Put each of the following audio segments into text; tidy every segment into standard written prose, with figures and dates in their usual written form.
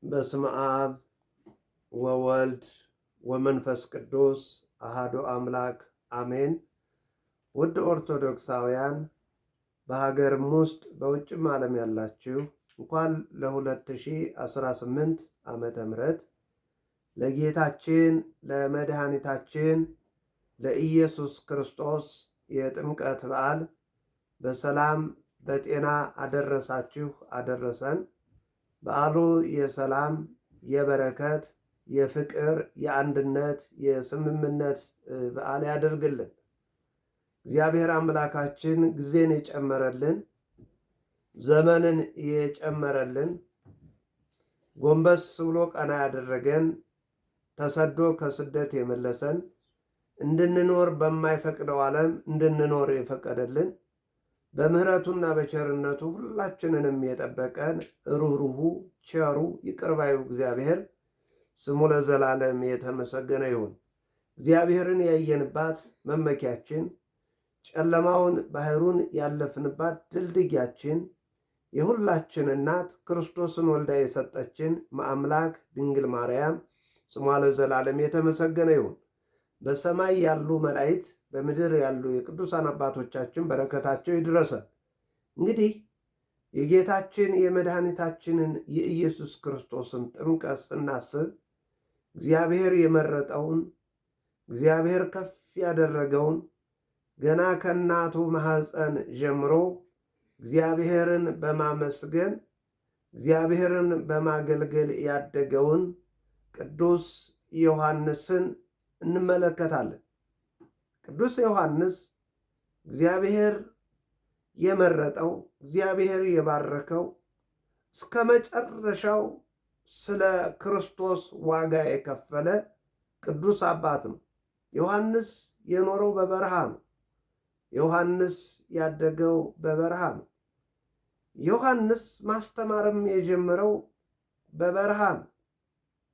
በስመ አብ ወወልድ ወመንፈስ ቅዱስ አሃዱ አምላክ አሜን። ውድ ኦርቶዶክሳውያን በሀገርም ውስጥ በውጭም ዓለም ያላችሁ እንኳን ለ2018 ዓመተ ምህረት ለጌታችን ለመድኃኒታችን ለኢየሱስ ክርስቶስ የጥምቀት በዓል በሰላም በጤና አደረሳችሁ አደረሰን። በዓሉ የሰላም፣ የበረከት፣ የፍቅር፣ የአንድነት፣ የስምምነት በዓል ያደርግልን። እግዚአብሔር አምላካችን ጊዜን የጨመረልን፣ ዘመንን የጨመረልን፣ ጎንበስ ብሎ ቀና ያደረገን፣ ተሰዶ ከስደት የመለሰን፣ እንድንኖር በማይፈቅደው ዓለም እንድንኖር የፈቀደልን፣ በምህረቱና በቸርነቱ ሁላችንንም የጠበቀን ሩህሩሁ ቸሩ ይቅርባዩ እግዚአብሔር ስሙ ለዘላለም የተመሰገነ ይሁን። እግዚአብሔርን ያየንባት መመኪያችን፣ ጨለማውን ባህሩን ያለፍንባት ድልድያችን፣ የሁላችን እናት ክርስቶስን ወልዳ የሰጠችን አምላክ ድንግል ማርያም ስሟ ለዘላለም የተመሰገነ ይሁን። በሰማይ ያሉ መላእክት በምድር ያሉ የቅዱሳን አባቶቻችን በረከታቸው ይድረሰን። እንግዲህ የጌታችን የመድኃኒታችንን የኢየሱስ ክርስቶስን ጥምቀት ስናስብ እግዚአብሔር የመረጠውን እግዚአብሔር ከፍ ያደረገውን ገና ከእናቱ ማኅፀን ጀምሮ እግዚአብሔርን በማመስገን እግዚአብሔርን በማገልገል ያደገውን ቅዱስ ዮሐንስን እንመለከታለን። ቅዱስ ዮሐንስ እግዚአብሔር የመረጠው እግዚአብሔር የባረከው እስከ መጨረሻው ስለ ክርስቶስ ዋጋ የከፈለ ቅዱስ አባት ነው። ዮሐንስ የኖረው በበረሃ ነው። ዮሐንስ ያደገው በበረሃ ነው። ዮሐንስ ማስተማርም የጀመረው በበረሃ ነው።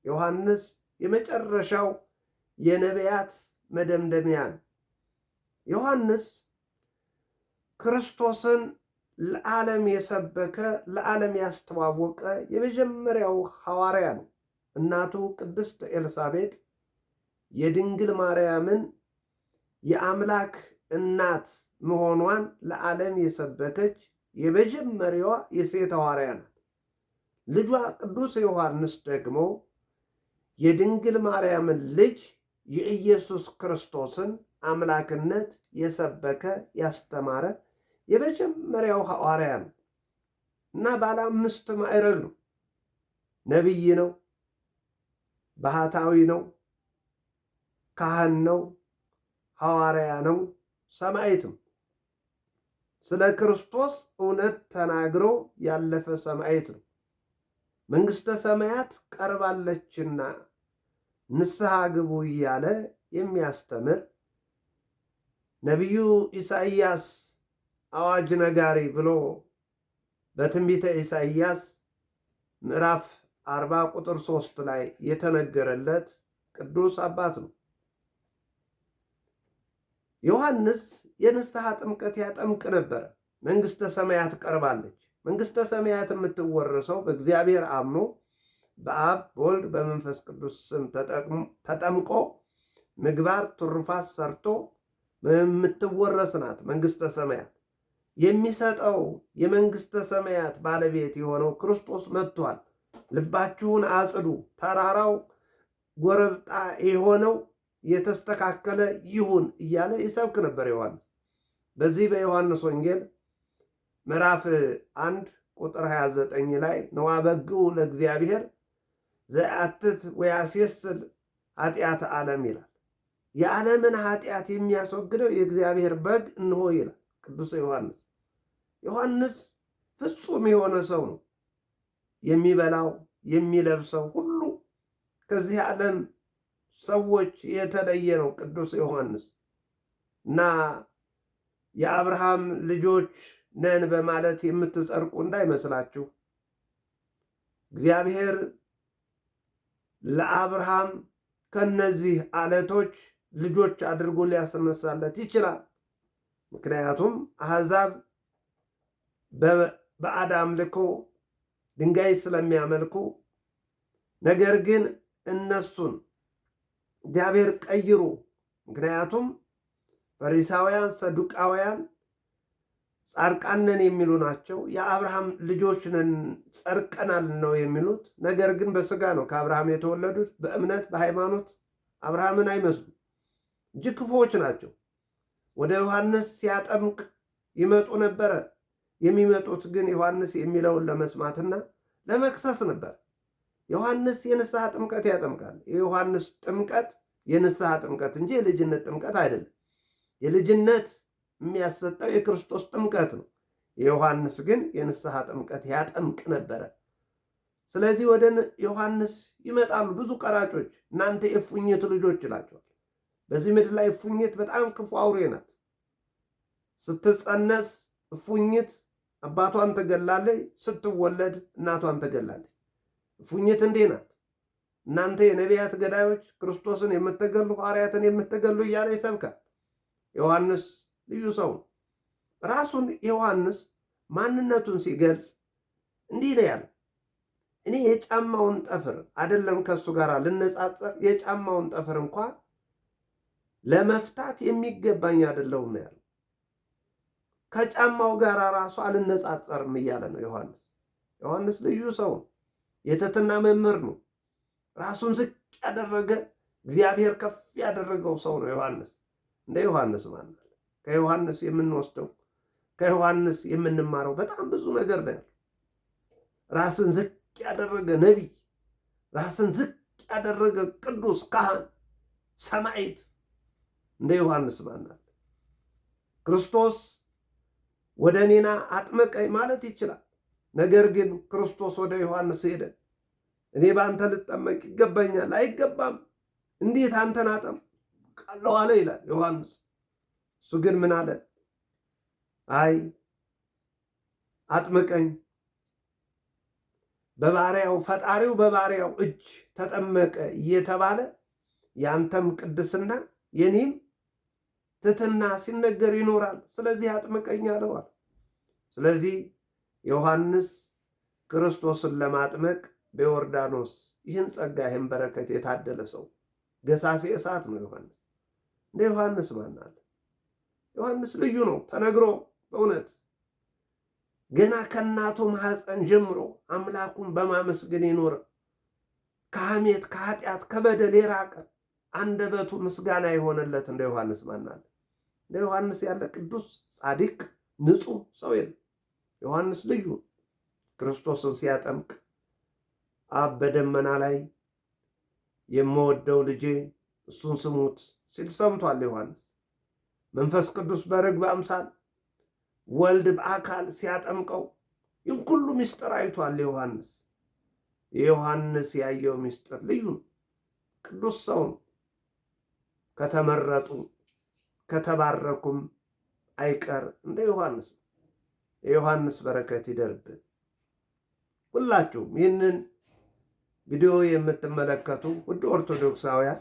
ዮሐንስ የመጨረሻው የነቢያት መደምደሚያ ነው። ዮሐንስ ክርስቶስን ለዓለም የሰበከ ለዓለም ያስተዋወቀ የመጀመሪያው ሐዋርያ ነው። እናቱ ቅድስት ኤልሳቤጥ የድንግል ማርያምን የአምላክ እናት መሆኗን ለዓለም የሰበከች የመጀመሪያዋ የሴት ሐዋርያ ናት። ልጇ ቅዱስ ዮሐንስ ደግሞ የድንግል ማርያምን ልጅ የኢየሱስ ክርስቶስን አምላክነት የሰበከ ያስተማረ የመጀመሪያው ሐዋርያ ነው እና ባለ 5 ማዕረግ ነው። ነቢይ ነው፣ ባህታዊ ነው፣ ካህን ነው፣ ሐዋርያ ነው፣ ሰማዕትም። ስለ ክርስቶስ እውነት ተናግሮ ያለፈ ሰማዕት ነው። መንግሥተ ሰማያት ቀርባለችና ንስሐ ግቡ እያለ የሚያስተምር ነቢዩ ኢሳይያስ አዋጅ ነጋሪ ብሎ በትንቢተ ኢሳይያስ ምዕራፍ 40 ቁጥር 3 ላይ የተነገረለት ቅዱስ አባት ነው። ዮሐንስ የንስሐ ጥምቀት ያጠምቅ ነበረ። መንግሥተ ሰማያት ቀርባለች። መንግሥተ ሰማያት የምትወረሰው በእግዚአብሔር አምኖ በአብ በወልድ በመንፈስ ቅዱስ ስም ተጠምቆ ምግባር ትሩፋት ሰርቶ የምትወረስ ናት። መንግሥተ ሰማያት የሚሰጠው የመንግሥተ ሰማያት ባለቤት የሆነው ክርስቶስ መጥቷል። ልባችሁን አጽዱ፣ ተራራው ጎረብጣ የሆነው የተስተካከለ ይሁን እያለ ይሰብክ ነበር ዮሐንስ። በዚህ በዮሐንስ ወንጌል ምዕራፍ 1 ቁጥር 29 ላይ ነዋ በግዑ ለእግዚአብሔር ዘአትት ወያሴስል ኃጢአት ዓለም ይላል። የዓለምን ኃጢአት የሚያስወግደው የእግዚአብሔር በግ እንሆ ይላል ቅዱስ ዮሐንስ። ዮሐንስ ፍጹም የሆነ ሰው ነው። የሚበላው የሚለብሰው ሁሉ ከዚህ ዓለም ሰዎች የተለየ ነው ቅዱስ ዮሐንስ እና የአብርሃም ልጆች ነን በማለት የምትጸድቁ እንዳይመስላችሁ። እግዚአብሔር ለአብርሃም ከነዚህ አለቶች ልጆች አድርጎ ሊያስነሳለት ይችላል። ምክንያቱም አሕዛብ በአድ አምልኮ ድንጋይ ስለሚያመልኩ ነገር ግን እነሱን እግዚአብሔር ቀይሮ፣ ምክንያቱም ፈሪሳውያን፣ ሰዱቃውያን ጻድቃን ነን የሚሉ ናቸው። የአብርሃም ልጆች ነን ጸድቀናል ነው የሚሉት። ነገር ግን በስጋ ነው ከአብርሃም የተወለዱት። በእምነት በሃይማኖት አብርሃምን አይመስሉም። እጅግ ክፉዎች ናቸው። ወደ ዮሐንስ ሲያጠምቅ ይመጡ ነበረ። የሚመጡት ግን ዮሐንስ የሚለውን ለመስማትና ለመክሰስ ነበር። ዮሐንስ የንስሐ ጥምቀት ያጠምቃል። የዮሐንስ ጥምቀት የንስሐ ጥምቀት እንጂ የልጅነት ጥምቀት አይደለም። የልጅነት የሚያሰጠው የክርስቶስ ጥምቀት ነው። የዮሐንስ ግን የንስሐ ጥምቀት ያጠምቅ ነበረ። ስለዚህ ወደ ዮሐንስ ይመጣሉ ብዙ ቀራጮች። እናንተ የእፉኝት ልጆች ይላቸዋል። በዚህ ምድር ላይ እፉኝት በጣም ክፉ አውሬ ናት። ስትጸነስ እፉኝት አባቷን ትገላለች፣ ስትወለድ እናቷን ትገላለች። እፉኝት እንዲህ ናት። እናንተ የነቢያት ገዳዮች፣ ክርስቶስን የምትገሉ ሐዋርያትን የምትገሉ እያለ ይሰብካል። ዮሐንስ ልዩ ሰው ነው። ራሱን ዮሐንስ ማንነቱን ሲገልጽ እንዲህ ነው ያለው፣ እኔ የጫማውን ጠፍር አይደለም ከእሱ ጋር ልነጻጸር፣ የጫማውን ጠፍር እንኳን ለመፍታት የሚገባኝ አይደለሁም ነው ያለው። ከጫማው ጋር ራሱ አልነጻጸርም እያለ ነው ዮሐንስ። ዮሐንስ ልዩ ሰው ነው። የትሕትና መምህር ነው። ራሱን ዝቅ ያደረገ እግዚአብሔር ከፍ ያደረገው ሰው ነው ዮሐንስ። እንደ ዮሐንስ ማለት ከዮሐንስ የምንወስደው ከዮሐንስ የምንማረው በጣም ብዙ ነገር ነው ያለው። ራስን ዝቅ ያደረገ ነቢይ፣ ራስን ዝቅ ያደረገ ቅዱስ ካህን፣ ሰማዕት እንደ ዮሐንስ ማለት ክርስቶስ ወደ እኔና አጥመቀኝ ማለት ይችላል። ነገር ግን ክርስቶስ ወደ ዮሐንስ ሄደ። እኔ በአንተ ልጠመቅ ይገባኛል? አይገባም። እንዴት አንተን አጠምቃለሁ አለ ይላል ዮሐንስ። እሱ ግን ምን አለ? አይ አጥምቀኝ፣ በባሪያው ፈጣሪው በባሪያው እጅ ተጠመቀ እየተባለ ያንተም ቅድስና የኔም ትሕትና ሲነገር ይኖራል። ስለዚህ አጥምቀኝ አለዋል። ስለዚህ ዮሐንስ ክርስቶስን ለማጥመቅ በዮርዳኖስ ይህን ጸጋ ይህን በረከት የታደለ ሰው ገሳሴ እሳት ነው ዮሐንስ። እንደ ዮሐንስ ማን አለ? ዮሐንስ ልዩ ነው ተነግሮ በእውነት ገና ከእናቱ ማኅፀን ጀምሮ አምላኩን በማመስገን የኖረ ከሐሜት ከኃጢአት ከበደል የራቀ አንደበቱ ምስጋና የሆነለት እንደ ዮሐንስ ማን አለ? እንደ ዮሐንስ ያለ ቅዱስ ጻድቅ ንጹሕ ሰው የለም። ዮሐንስ ልዩ ክርስቶስን ሲያጠምቅ አብ በደመና ላይ የምወደው ልጄ እሱን ስሙት ሲል ሰምቷል ዮሐንስ። መንፈስ ቅዱስ በርግብ አምሳል ወልድ በአካል ሲያጠምቀው ይህን ሁሉ ምስጢር አይቷል ዮሐንስ። የዮሐንስ ያየው ምስጢር ልዩ ነው። ቅዱስ ሰው ነው። ከተመረጡ ከተባረኩም አይቀር እንደ ዮሐንስ። የዮሐንስ በረከት ይደርብን። ሁላችሁም ይህንን ቪዲዮ የምትመለከቱ ውድ ኦርቶዶክሳውያን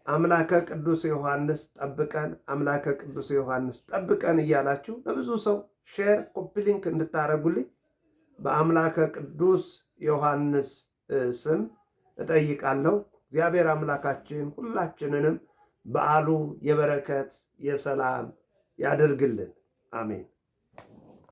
አምላከ ቅዱስ ዮሐንስ ጠብቀን፣ አምላከ ቅዱስ ዮሐንስ ጠብቀን እያላችሁ ለብዙ ሰው ሼር ኮፒ ሊንክ እንድታደርጉልኝ በአምላከ ቅዱስ ዮሐንስ ስም እጠይቃለሁ። እግዚአብሔር አምላካችን ሁላችንንም በዓሉ የበረከት የሰላም ያድርግልን። አሜን።